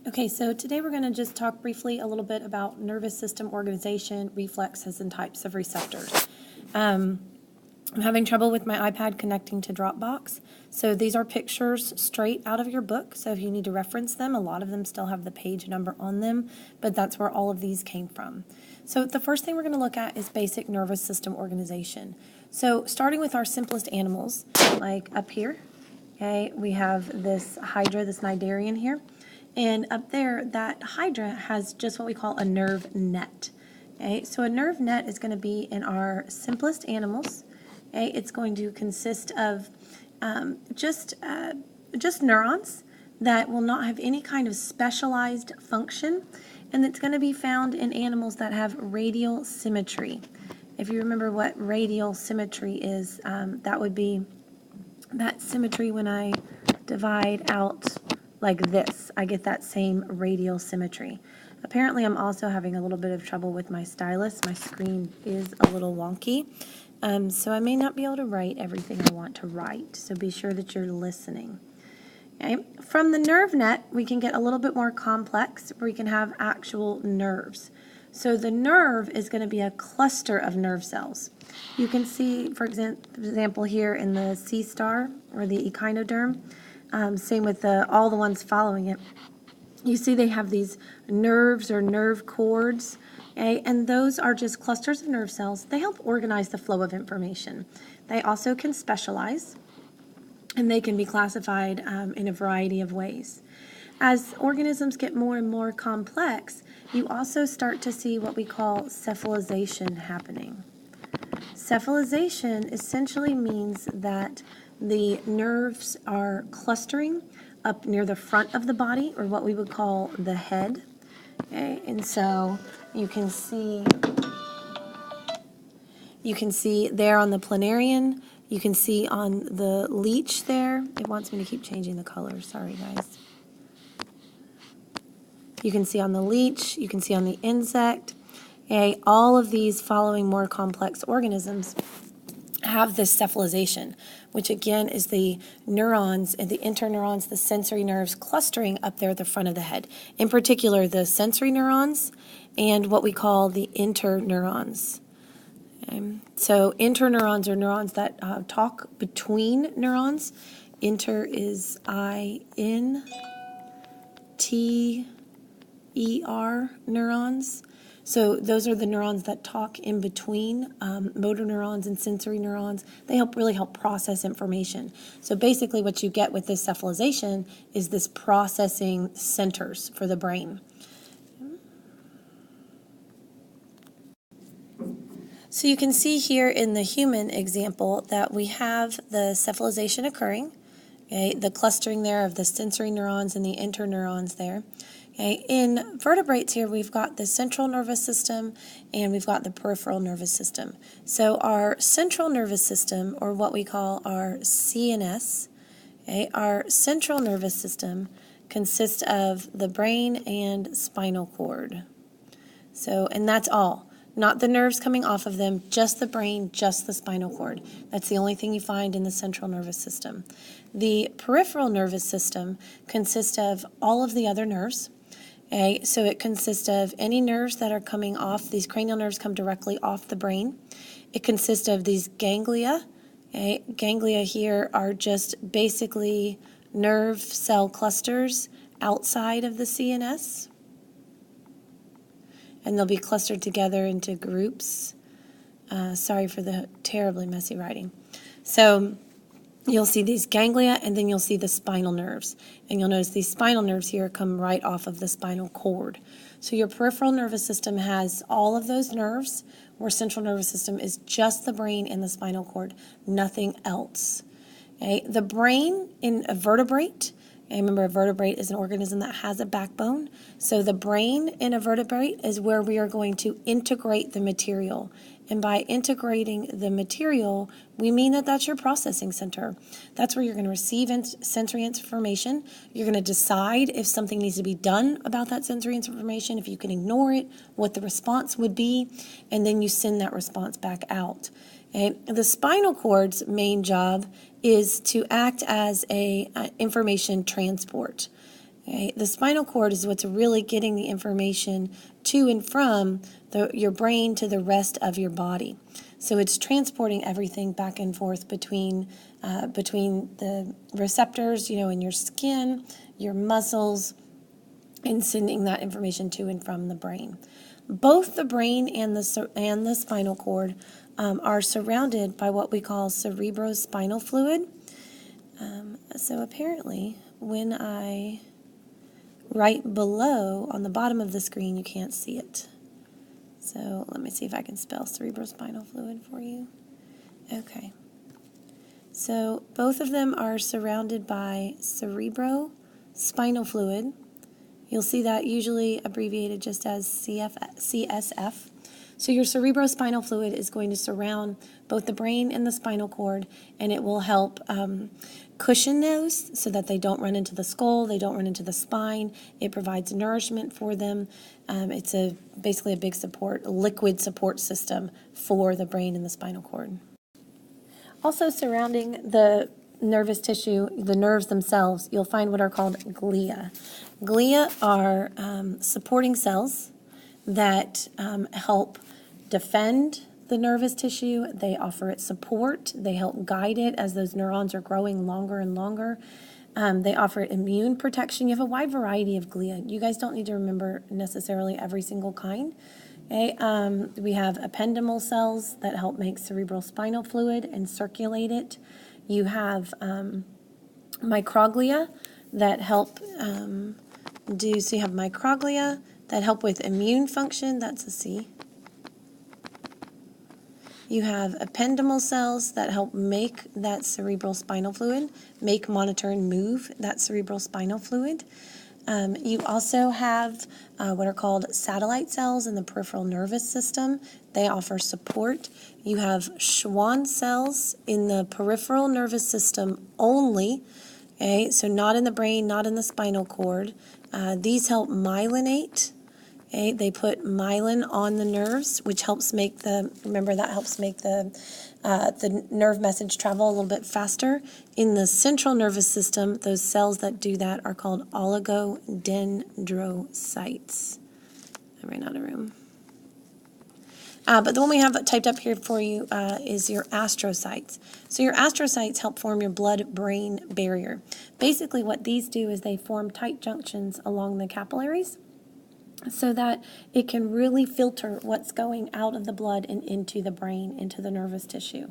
Okay, so today we're going to just talk briefly a little bit about nervous system organization, reflexes, and types of receptors. I'm having trouble with my iPad connecting to Dropbox, so these are pictures straight out of your book, so if you need to reference them, a lot of them still have the page number on them, but that's where all of these came from. So the first thing we're going to look at is basic nervous system organization. So starting with our simplest animals, like up here, okay, we have this hydra, this cnidarian here. And up there, that hydra has just what we call a nerve net. Okay? So a nerve net is going to be in our simplest animals. Okay? It's going to consist of just neurons that will not have any kind of specialized function, and it's going to be found in animals that have radial symmetry. If you remember what radial symmetry is, that would be that symmetry when I divide out like this, I get that same radial symmetry. Apparently, I'm also having a little bit of trouble with my stylus. My screen is a little wonky, so I may not be able to write everything I want to write, so be sure that you're listening. Okay. From the nerve net, we can get a little bit more complex, where we can have actual nerves. So the nerve is going to be a cluster of nerve cells. You can see, for example, here in the C star, or the echinoderm, same with all the ones following it. You see they have these nerves or nerve cords, okay? And those are just clusters of nerve cells. They help organize the flow of information. They also can specialize, and they can be classified in a variety of ways. As organisms get more and more complex, you also start to see what we call cephalization happening. Cephalization essentially means that the nerves are clustering up near the front of the body, or what we would call the head. Okay? And so you can see there on the planarian, you can see on the leech there. It wants me to keep changing the color. Sorry, guys. You can see on the leech, you can see on the insect. Okay? All of these following more complex organisms have this cephalization, which again is the neurons and the interneurons, the sensory nerves clustering up there at the front of the head. In particular, the sensory neurons and what we call the interneurons. Okay. So interneurons are neurons that talk between neurons. Inter is I-N-T-E-R neurons. So those are the neurons that talk in between motor neurons and sensory neurons. They really help process information. So basically what you get with this cephalization is this processing centers for the brain. So you can see here in the human example that we have the cephalization occurring, okay, the clustering there of the sensory neurons and the interneurons there. Okay. In vertebrates here, we've got the central nervous system and we've got the peripheral nervous system. So our central nervous system, or what we call our CNS, okay, our central nervous system consists of the brain and spinal cord. So, and that's all. Not the nerves coming off of them, just the brain, just the spinal cord. That's the only thing you find in the central nervous system. The peripheral nervous system consists of all of the other nerves. Okay, so it consists of any nerves that are coming off. These cranial nerves come directly off the brain. It consists of these ganglia. Okay, ganglia here are just basically nerve cell clusters outside of the CNS. And they'll be clustered together into groups. Sorry for the terribly messy writing. So you'll see these ganglia, and then you'll see the spinal nerves. And you'll notice these spinal nerves here come right off of the spinal cord. So your peripheral nervous system has all of those nerves, where central nervous system is just the brain and the spinal cord, nothing else. Okay? The brain in a vertebrate, and remember, a vertebrate is an organism that has a backbone. So the brain in a vertebrate is where we are going to integrate the material. And by integrating the material, we mean that that's your processing center. That's where you're going to receive sensory information. You're going to decide if something needs to be done about that sensory information, if you can ignore it, what the response would be, and then you send that response back out. Okay? The spinal cord's main job is to act as a information transport. Okay? The spinal cord is what's really getting the information to and from your brain to the rest of your body. So it's transporting everything back and forth between the receptors, in your skin, your muscles, and sending that information to and from the brain. Both the brain and the spinal cord are surrounded by what we call cerebrospinal fluid. So apparently, when I right below on the bottom of the screen, you can't see it. So let me see if I can spell cerebrospinal fluid for you. Okay. So both of them are surrounded by cerebrospinal fluid. You'll see that usually abbreviated just as CSF. So your cerebrospinal fluid is going to surround both the brain and the spinal cord, and it will help cushion those so that they don't run into the skull, they don't run into the spine. It provides nourishment for them. It's basically a big liquid support system for the brain and the spinal cord. Also surrounding the nervous tissue, the nerves themselves, you'll find what are called glia. Glia are supporting cells that help defend the nervous tissue. They offer it support. They help guide it as those neurons are growing longer and longer. They offer it immune protection. You have a wide variety of glia. You guys don't need to remember necessarily every single kind. Okay, we have ependymal cells that help make cerebrospinal fluid and circulate it. You have microglia that help so you have microglia that help with immune function. That's a C. You have ependymal cells that help make that cerebrospinal fluid, monitor, and move that cerebrospinal fluid. You also have what are called satellite cells in the peripheral nervous system. They offer support. You have Schwann cells in the peripheral nervous system only, okay? So not in the brain, not in the spinal cord. These help myelinate. Okay? They put myelin on the nerves, which helps make the nerve message travel a little bit faster. In the central nervous system, those cells that do that are called oligodendrocytes. I ran out of room. But the one we have typed up here for you is your astrocytes. So your astrocytes help form your blood-brain barrier. Basically what these do is they form tight junctions along the capillaries so that it can really filter what's going out of the blood and into the brain, into the nervous tissue.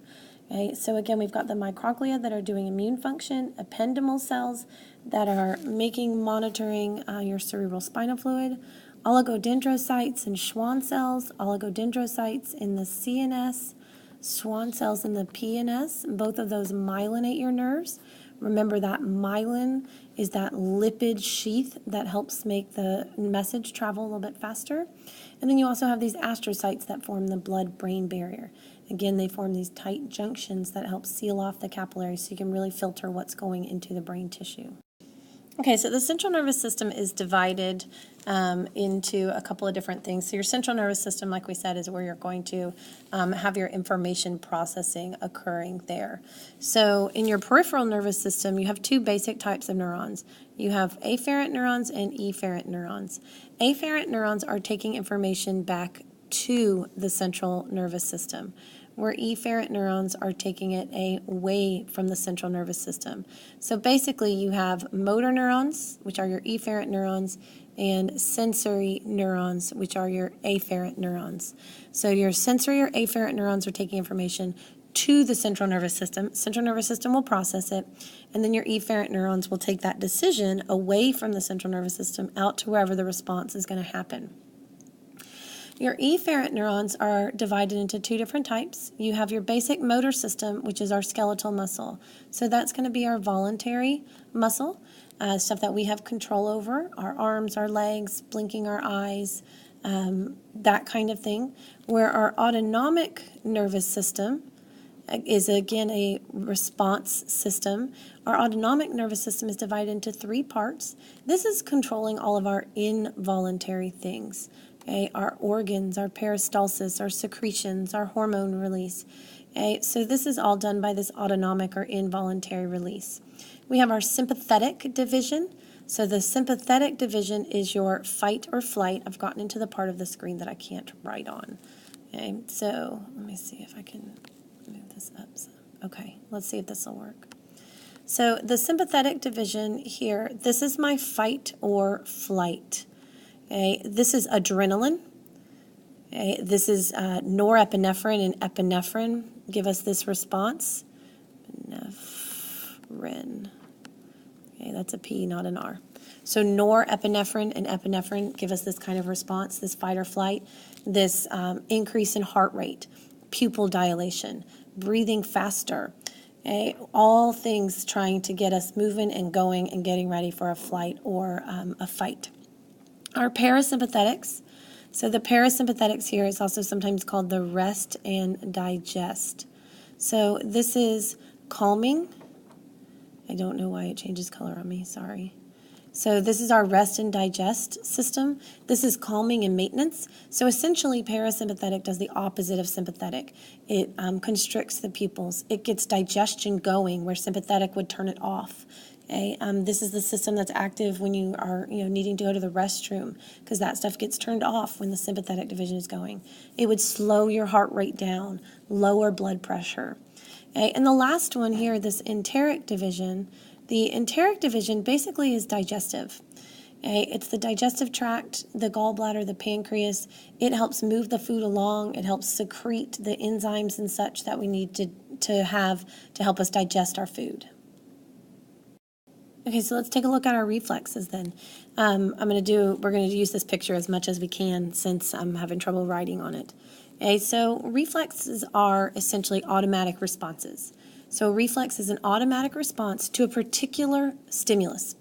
Okay, so again, we've got the microglia that are doing immune function, ependymal cells that are monitoring your cerebrospinal fluid, oligodendrocytes and Schwann cells, oligodendrocytes in the CNS, Schwann cells in the PNS. Both of those myelinate your nerves. Remember that myelin is that lipid sheath that helps make the message travel a little bit faster. And then you also have these astrocytes that form the blood-brain barrier. Again, they form these tight junctions that help seal off the capillaries so you can really filter what's going into the brain tissue. Okay, so the central nervous system is divided into a couple of different things. So your central nervous system, like we said, is where you're going to have your information processing occurring there. So in your peripheral nervous system, you have two basic types of neurons. You have afferent neurons and efferent neurons. Afferent neurons are taking information back to the central nervous system, where efferent neurons are taking it away from the central nervous system. So basically you have motor neurons, which are your efferent neurons, and sensory neurons, which are your afferent neurons. So your sensory or afferent neurons are taking information to the central nervous system. Central nervous system will process it, and then your efferent neurons will take that decision away from the central nervous system out to wherever the response is going to happen. Your efferent neurons are divided into two different types. You have your basic motor system, which is our skeletal muscle. So that's going to be our voluntary muscle, stuff that we have control over, our arms, our legs, blinking our eyes, that kind of thing. Where our autonomic nervous system is, again, a response system. Our autonomic nervous system is divided into three parts. This is controlling all of our involuntary things. Okay, our organs, our peristalsis, our secretions, our hormone release. Okay, so this is all done by this autonomic or involuntary release. We have our sympathetic division. So the sympathetic division is your fight or flight. I've gotten into the part of the screen that I can't write on. Okay, so let me see if I can move this up some. Okay, let's see if this will work. So the sympathetic division here, this is my fight or flight. Okay, this is adrenaline. Okay, this is norepinephrine and epinephrine give us this response. Epinephrine. Okay, that's a P, not an R. So norepinephrine and epinephrine give us this kind of response, this fight or flight, this increase in heart rate, pupil dilation, breathing faster. Okay, all things trying to get us moving and going and getting ready for a flight or a fight. Our parasympathetics. So the parasympathetics here is also sometimes called the rest and digest. So this is calming. I don't know why it changes color on me, sorry. So this is our rest and digest system. This is calming and maintenance. So essentially parasympathetic does the opposite of sympathetic. It constricts the pupils. It gets digestion going where sympathetic would turn it off. Okay? This is the system that's active when you are needing to go to the restroom because that stuff gets turned off when the sympathetic division is going. It would slow your heart rate down, lower blood pressure. Okay? And the last one here, this enteric division, the enteric division basically is digestive. Okay? It's the digestive tract, the gallbladder, the pancreas. It helps move the food along. It helps secrete the enzymes and such that we need to have to help us digest our food. Okay, so let's take a look at our reflexes then. We're going to use this picture as much as we can since I'm having trouble writing on it. Okay, so reflexes are essentially automatic responses. So a reflex is an automatic response to a particular stimulus.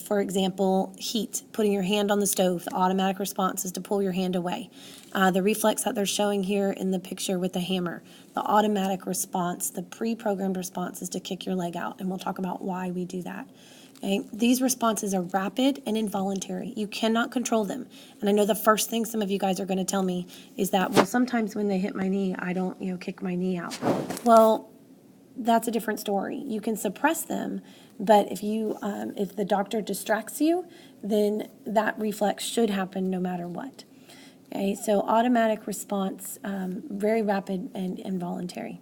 For example, heat, putting your hand on the stove, the automatic response is to pull your hand away. The reflex that they're showing here in the picture with the hammer, the automatic response, the pre-programmed response is to kick your leg out, and we'll talk about why we do that. Okay? These responses are rapid and involuntary. You cannot control them. And I know the first thing some of you guys are going to tell me is that, well, sometimes when they hit my knee, I don't, kick my knee out. Well, that's a different story. You can suppress them, but if the doctor distracts you, then that reflex should happen no matter what. Okay, so automatic response, very rapid and involuntary.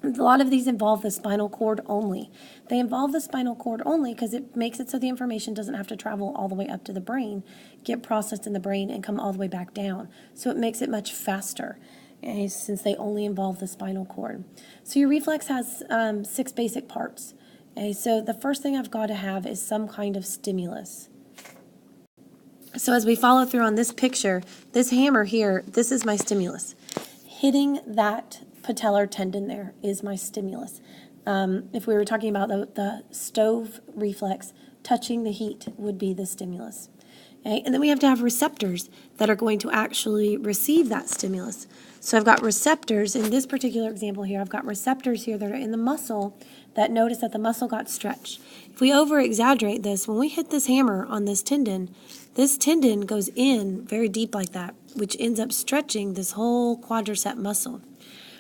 A lot of these involve the spinal cord only. They involve the spinal cord only because it makes it so the information doesn't have to travel all the way up to the brain, get processed in the brain, and come all the way back down. So it makes it much faster. Okay, since they only involve the spinal cord. So your reflex has 6 basic parts. Okay, so the first thing I've got to have is some kind of stimulus. So as we follow through on this picture, this hammer here, this is my stimulus. Hitting that patellar tendon there is my stimulus. If we were talking about the stove reflex, touching the heat would be the stimulus. Okay? And then we have to have receptors that are going to actually receive that stimulus. So I've got receptors, in this particular example here, I've got receptors here that are in the muscle that notice that the muscle got stretched. If we over-exaggerate this, when we hit this hammer on this tendon goes in very deep like that, which ends up stretching this whole quadricep muscle,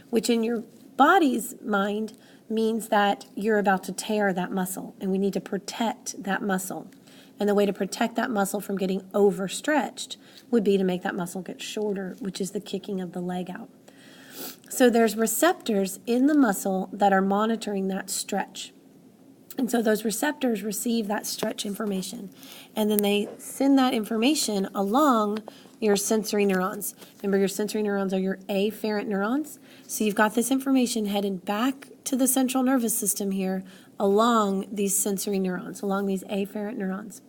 which in your body's mind means that you're about to tear that muscle, and we need to protect that muscle. And the way to protect that muscle from getting overstretched would be to make that muscle get shorter, which is the kicking of the leg out. So there's receptors in the muscle that are monitoring that stretch. And so those receptors receive that stretch information. And then they send that information along your sensory neurons. Remember, your sensory neurons are your afferent neurons. So you've got this information headed back to the central nervous system here along these sensory neurons, along these afferent neurons.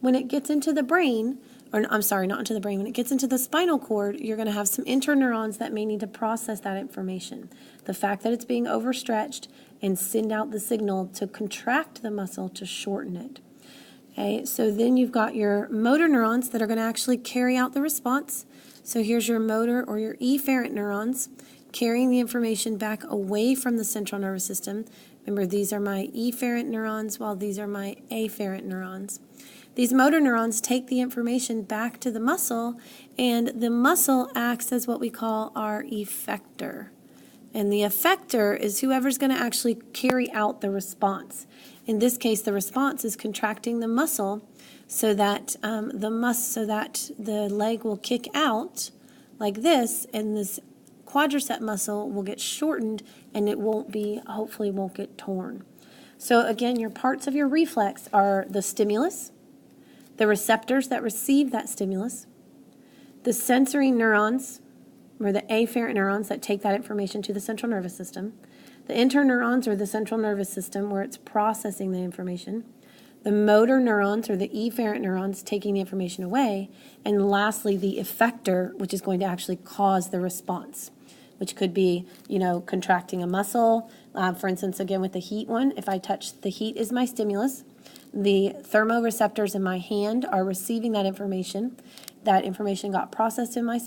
When it gets into the brain, when it gets into the spinal cord, you're going to have some interneurons that may need to process that information. The fact that it's being overstretched and send out the signal to contract the muscle to shorten it. Okay, so then you've got your motor neurons that are going to actually carry out the response. So here's your motor or your efferent neurons carrying the information back away from the central nervous system. Remember, these are my efferent neurons while these are my afferent neurons. These motor neurons take the information back to the muscle, and the muscle acts as what we call our effector. And the effector is whoever's going to actually carry out the response. In this case, the response is contracting the muscle so that the leg will kick out like this, and this quadricep muscle will get shortened, and it hopefully won't get torn. So again, your parts of your reflex are the stimulus, the receptors that receive that stimulus, the sensory neurons, or the afferent neurons that take that information to the central nervous system, the interneurons, or the central nervous system where it's processing the information, the motor neurons, or the efferent neurons taking the information away, and lastly, the effector, which is going to actually cause the response, which could be, contracting a muscle. For instance, again, with the heat one, if I touch the heat is my stimulus. The thermoreceptors in my hand are receiving that information. That information got processed in my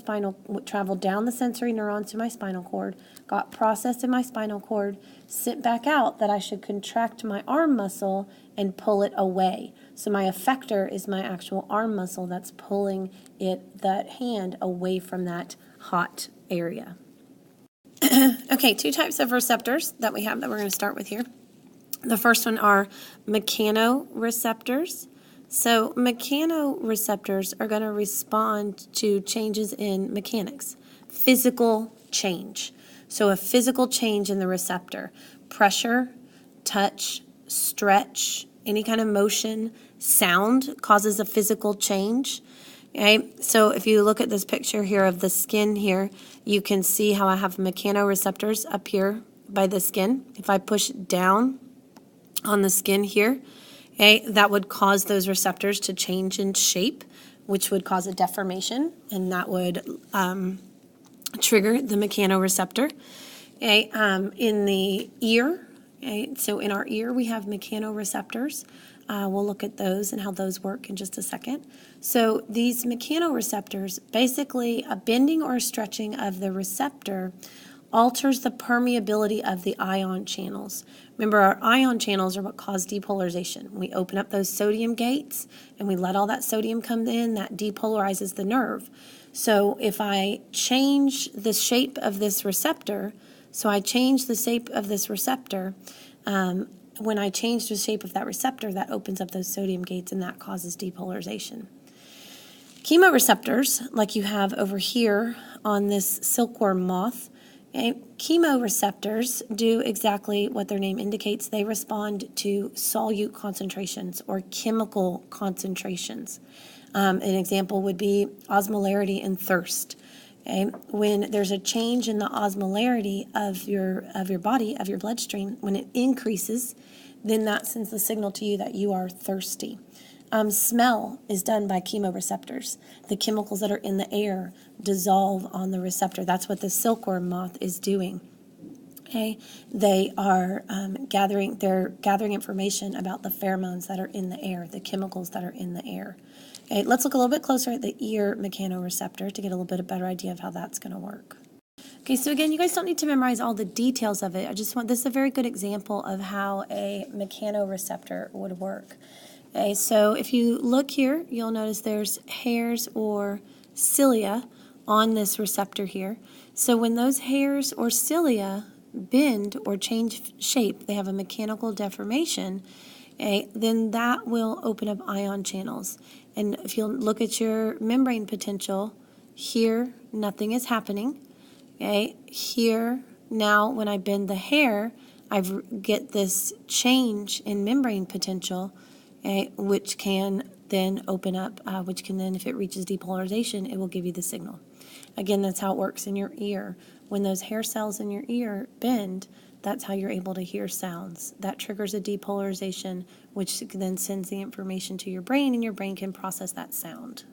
traveled down the sensory neurons to my spinal cord, got processed in my spinal cord, sent back out that I should contract my arm muscle and pull it away. So my effector is my actual arm muscle that's pulling that hand away from that hot area. Okay, two types of receptors that we have that we're going to start with here. The first one are mechanoreceptors. So mechanoreceptors are going to respond to changes in mechanics, physical change. So a physical change in the receptor, pressure, touch, stretch, any kind of motion, sound causes a physical change. Okay, so if you look at this picture here of the skin here, you can see how I have mechanoreceptors up here by the skin. If I push down on the skin here, okay, that would cause those receptors to change in shape, which would cause a deformation, and that would trigger the mechanoreceptor. Okay, in the ear, okay, so in our ear we have mechanoreceptors. We'll look at those and how those work in just a second. So these mechanoreceptors, basically a bending or a stretching of the receptor alters the permeability of the ion channels. Remember, our ion channels are what cause depolarization. We open up those sodium gates and we let all that sodium come in, that depolarizes the nerve. So if I change the shape of this receptor, when I change the shape of that receptor, that opens up those sodium gates and that causes depolarization. Chemoreceptors, like you have over here on this silkworm moth, okay, chemoreceptors do exactly what their name indicates. They respond to solute concentrations or chemical concentrations. An example would be osmolarity and thirst. Okay? When there's a change in the osmolarity of your body, of your bloodstream, when it increases, then that sends the signal to you that you are thirsty. Smell is done by chemoreceptors. The chemicals that are in the air dissolve on the receptor. That's what the silkworm moth is doing. Okay, they are gathering information about the pheromones that are in the air, the chemicals that are in the air. Okay, let's look a little bit closer at the ear mechanoreceptor to get a little bit of better idea of how that's going to work. Okay, so again, you guys don't need to memorize all the details of it. This is a very good example of how a mechanoreceptor would work. Okay, so if you look here, you'll notice there's hairs or cilia on this receptor here. So when those hairs or cilia bend or change shape, they have a mechanical deformation, okay, then that will open up ion channels. And if you'll look at your membrane potential, here nothing is happening. Okay, here now when I bend the hair, I get this change in membrane potential, okay, which can then open up, if it reaches depolarization, it will give you the signal. Again, that's how it works in your ear. When those hair cells in your ear bend, that's how you're able to hear sounds. That triggers a depolarization, which then sends the information to your brain, and your brain can process that sound.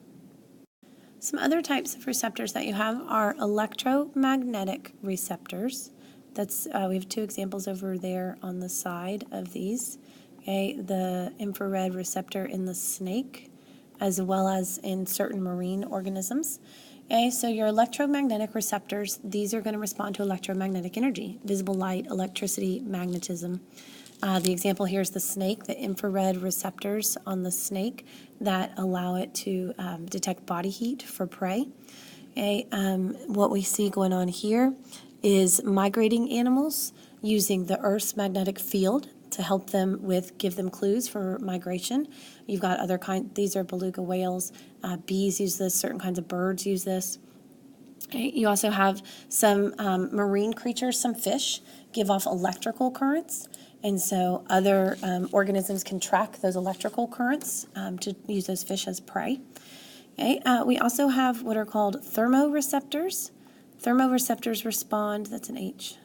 Some other types of receptors that you have are electromagnetic receptors. We have two examples over there on the side of these. Okay, the infrared receptor in the snake, as well as in certain marine organisms. Okay, so your electromagnetic receptors, these are going to respond to electromagnetic energy, visible light, electricity, magnetism. The example here is the snake, the infrared receptors on the snake that allow it to detect body heat for prey. Okay, what we see going on here is migrating animals using the Earth's magnetic field to help them give them clues for migration. You've got other these are beluga whales, bees use this, certain kinds of birds use this. You also have some marine creatures, some fish, give off electrical currents, and so other organisms can track those electrical currents to use those fish as prey. Okay. We also have what are called thermoreceptors. Thermoreceptors respond, that's an H,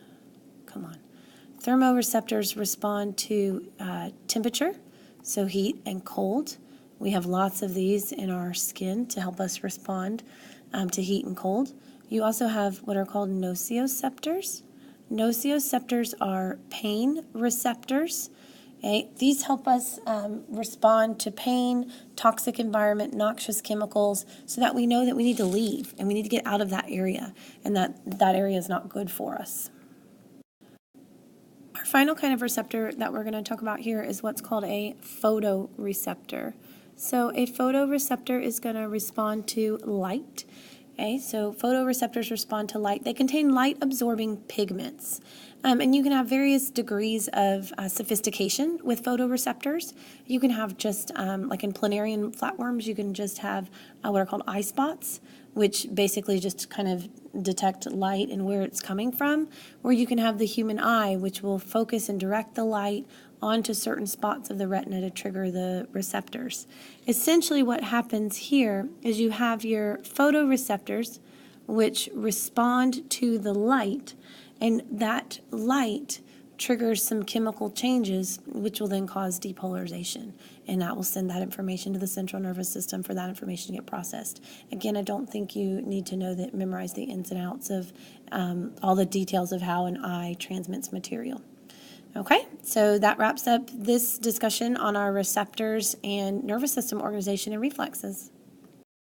come on. Thermoreceptors respond to temperature, so heat and cold. We have lots of these in our skin to help us respond to heat and cold. You also have what are called nociceptors. Nociceptors are pain receptors. Okay? These help us respond to pain, toxic environment, noxious chemicals, so that we know that we need to leave and we need to get out of that area, and that area is not good for us. Our final kind of receptor that we're going to talk about here is what's called a photoreceptor. So a photoreceptor is going to respond to light. Okay, so photoreceptors respond to light. They contain light-absorbing pigments. And you can have various degrees of sophistication with photoreceptors. You can have just, like in planarian flatworms, you can just have what are called eye spots, which basically just kind of detect light and where it's coming from. Or you can have the human eye, which will focus and direct the light onto certain spots of the retina to trigger the receptors. Essentially what happens here is you have your photoreceptors, which respond to the light, and that light triggers some chemical changes, which will then cause depolarization, and that will send that information to the central nervous system for that information to get processed. Again, I don't think you need to memorize the ins and outs of all the details of how an eye transmits material. Okay, so that wraps up this discussion on our receptors and nervous system organization and reflexes.